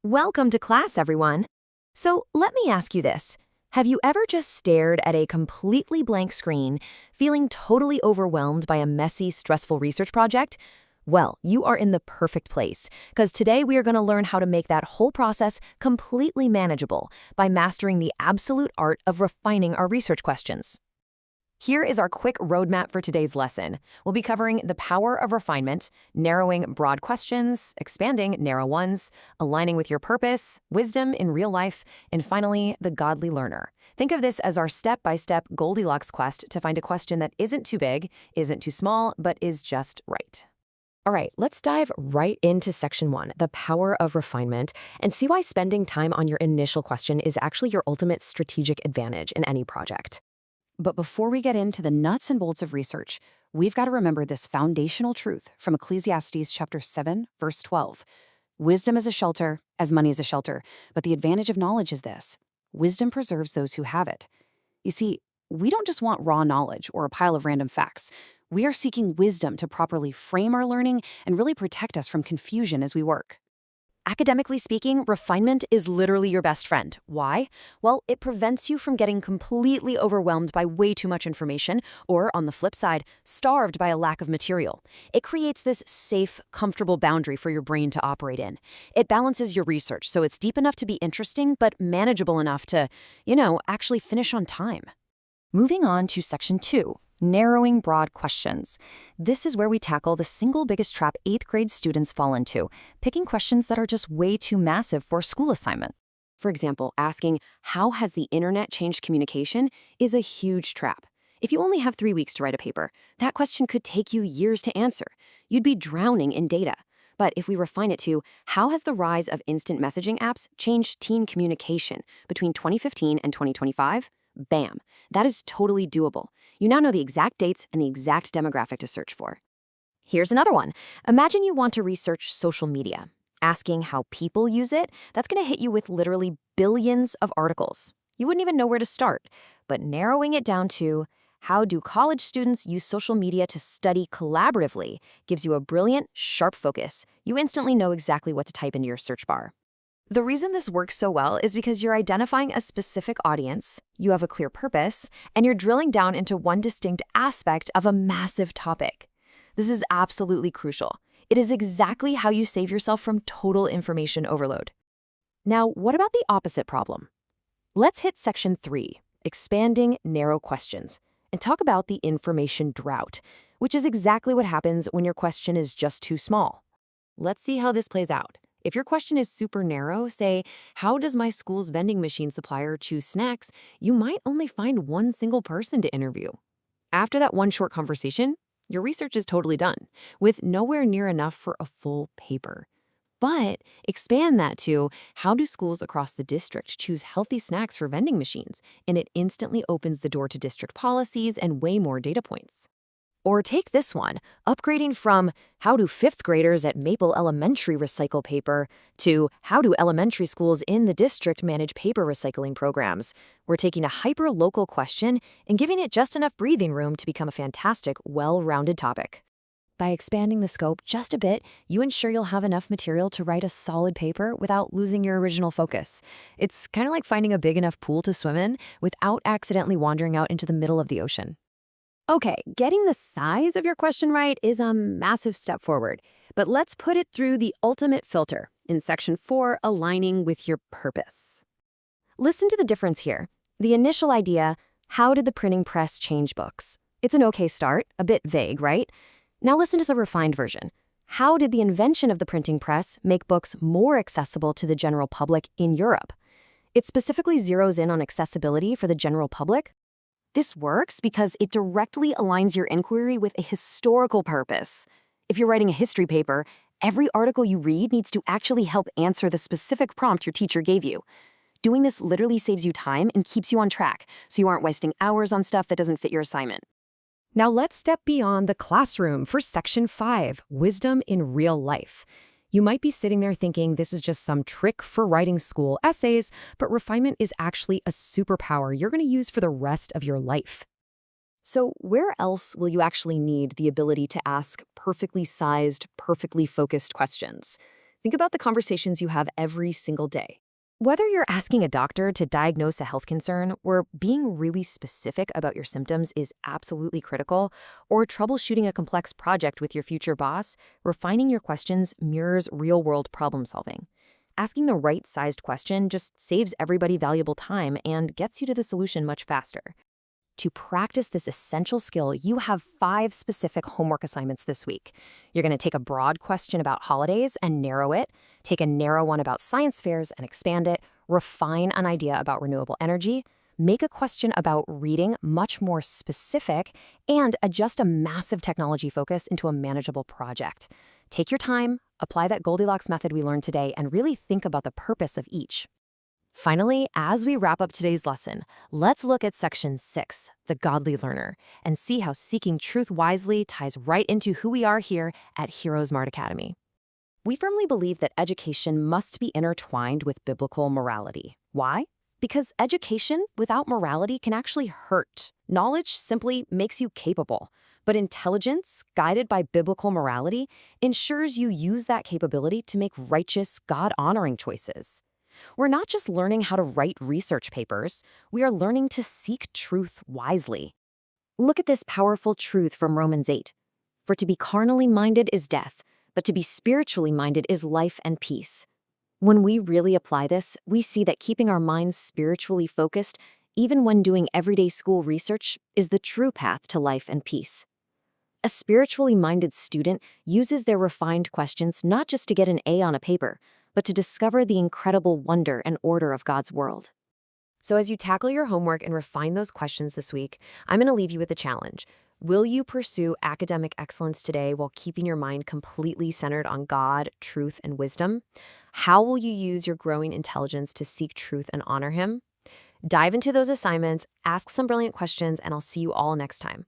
Welcome to class, everyone. So let me ask you this. Have you ever just stared at a completely blank screen, feeling totally overwhelmed by a messy, stressful research project? Well, you are in the perfect place, because today we are going to learn how to make that whole process completely manageable by mastering the absolute art of refining our research questions. Here is our quick roadmap for today's lesson. We'll be covering the power of refinement, narrowing broad questions, expanding narrow ones, aligning with your purpose, wisdom in real life, and finally, the godly learner. Think of this as our step-by-step Goldilocks quest to find a question that isn't too big, isn't too small, but is just right. All right, let's dive right into section 1, the power of refinement, and see why spending time on your initial question is actually your ultimate strategic advantage in any project. But before we get into the nuts and bolts of research, we've got to remember this foundational truth from Ecclesiastes chapter 7, verse 12. Wisdom is a shelter, as money is a shelter, but the advantage of knowledge is this: wisdom preserves those who have it. You see, we don't just want raw knowledge or a pile of random facts. We are seeking wisdom to properly frame our learning and really protect us from confusion as we work. Academically speaking, refinement is literally your best friend. Why? Well, it prevents you from getting completely overwhelmed by way too much information, or on the flip side, starved by a lack of material. It creates this safe, comfortable boundary for your brain to operate in. It balances your research so it's deep enough to be interesting, but manageable enough to, actually finish on time. Moving on to section 2. Narrowing broad questions. This is where we tackle the single biggest trap 8th grade students fall into, picking questions that are just way too massive for a school assignment. For example, asking, "How has the internet changed communication?" is a huge trap. If you only have 3 weeks to write a paper, that question could take you years to answer. You'd be drowning in data. But if we refine it to, "How has the rise of instant messaging apps changed teen communication between 2015 and 2025? Bam, that is totally doable. You now know the exact dates and the exact demographic to search for. Here's another one. Imagine you want to research social media. Asking how people use it, that's going to hit you with literally billions of articles. You wouldn't even know where to start. But narrowing it down to, how do college students use social media to study collaboratively, gives you a brilliant, sharp focus. You instantly know exactly what to type into your search bar. The reason this works so well is because you're identifying a specific audience, you have a clear purpose, and you're drilling down into one distinct aspect of a massive topic. This is absolutely crucial. It is exactly how you save yourself from total information overload. Now, what about the opposite problem? Let's hit section 3, expanding narrow questions, and talk about the information drought, which is exactly what happens when your question is just too small. Let's see how this plays out. If your question is super narrow, say, "How does my school's vending machine supplier choose snacks?" you might only find one single person to interview. After that one short conversation, your research is totally done, with nowhere near enough for a full paper. But expand that to, "How do schools across the district choose healthy snacks for vending machines?" and it instantly opens the door to district policies and way more data points. Or take this one, upgrading from "How do 5th graders at Maple Elementary recycle paper?" to "How do elementary schools in the district manage paper recycling programs?" We're taking a hyper-local question and giving it just enough breathing room to become a fantastic, well-rounded topic. By expanding the scope just a bit, you ensure you'll have enough material to write a solid paper without losing your original focus. It's kind of like finding a big enough pool to swim in without accidentally wandering out into the middle of the ocean. Okay, getting the size of your question right is a massive step forward, but let's put it through the ultimate filter in section 4, aligning with your purpose. Listen to the difference here. The initial idea, how did the printing press change books? It's an okay start, a bit vague, right? Now listen to the refined version. How did the invention of the printing press make books more accessible to the general public in Europe? It specifically zeroes in on accessibility for the general public. This works because it directly aligns your inquiry with a historical purpose. If you're writing a history paper, every article you read needs to actually help answer the specific prompt your teacher gave you. Doing this literally saves you time and keeps you on track, so you aren't wasting hours on stuff that doesn't fit your assignment. Now let's step beyond the classroom for section 5, wisdom in real life. You might be sitting there thinking this is just some trick for writing school essays, but refinement is actually a superpower you're going to use for the rest of your life. So where else will you actually need the ability to ask perfectly sized, perfectly focused questions? Think about the conversations you have every single day. Whether you're asking a doctor to diagnose a health concern, where being really specific about your symptoms is absolutely critical, or troubleshooting a complex project with your future boss, refining your questions mirrors real-world problem solving. Asking the right-sized question just saves everybody valuable time and gets you to the solution much faster. To practice this essential skill, you have 5 specific homework assignments this week. You're going to take a broad question about holidays and narrow it, take a narrow one about science fairs and expand it, refine an idea about renewable energy, make a question about reading much more specific, and adjust a massive technology focus into a manageable project. Take your time, apply that Goldilocks method we learned today, and really think about the purpose of each. Finally, as we wrap up today's lesson, let's look at Section 6, the Godly Learner, and see how seeking truth wisely ties right into who we are here at HeroesMart Academy. We firmly believe that education must be intertwined with biblical morality. Why? Because education without morality can actually hurt. Knowledge simply makes you capable, but intelligence, guided by biblical morality, ensures you use that capability to make righteous, God-honoring choices. We're not just learning how to write research papers, we are learning to seek truth wisely. Look at this powerful truth from Romans 8. For to be carnally minded is death, but to be spiritually minded is life and peace. When we really apply this, we see that keeping our minds spiritually focused, even when doing everyday school research, is the true path to life and peace. A spiritually minded student uses their refined questions not just to get an A on a paper, but to discover the incredible wonder and order of God's world. So as you tackle your homework and refine those questions this week, I'm going to leave you with a challenge. Will you pursue academic excellence today while keeping your mind completely centered on God, truth, and wisdom? How will you use your growing intelligence to seek truth and honor Him? Dive into those assignments, ask some brilliant questions, and I'll see you all next time.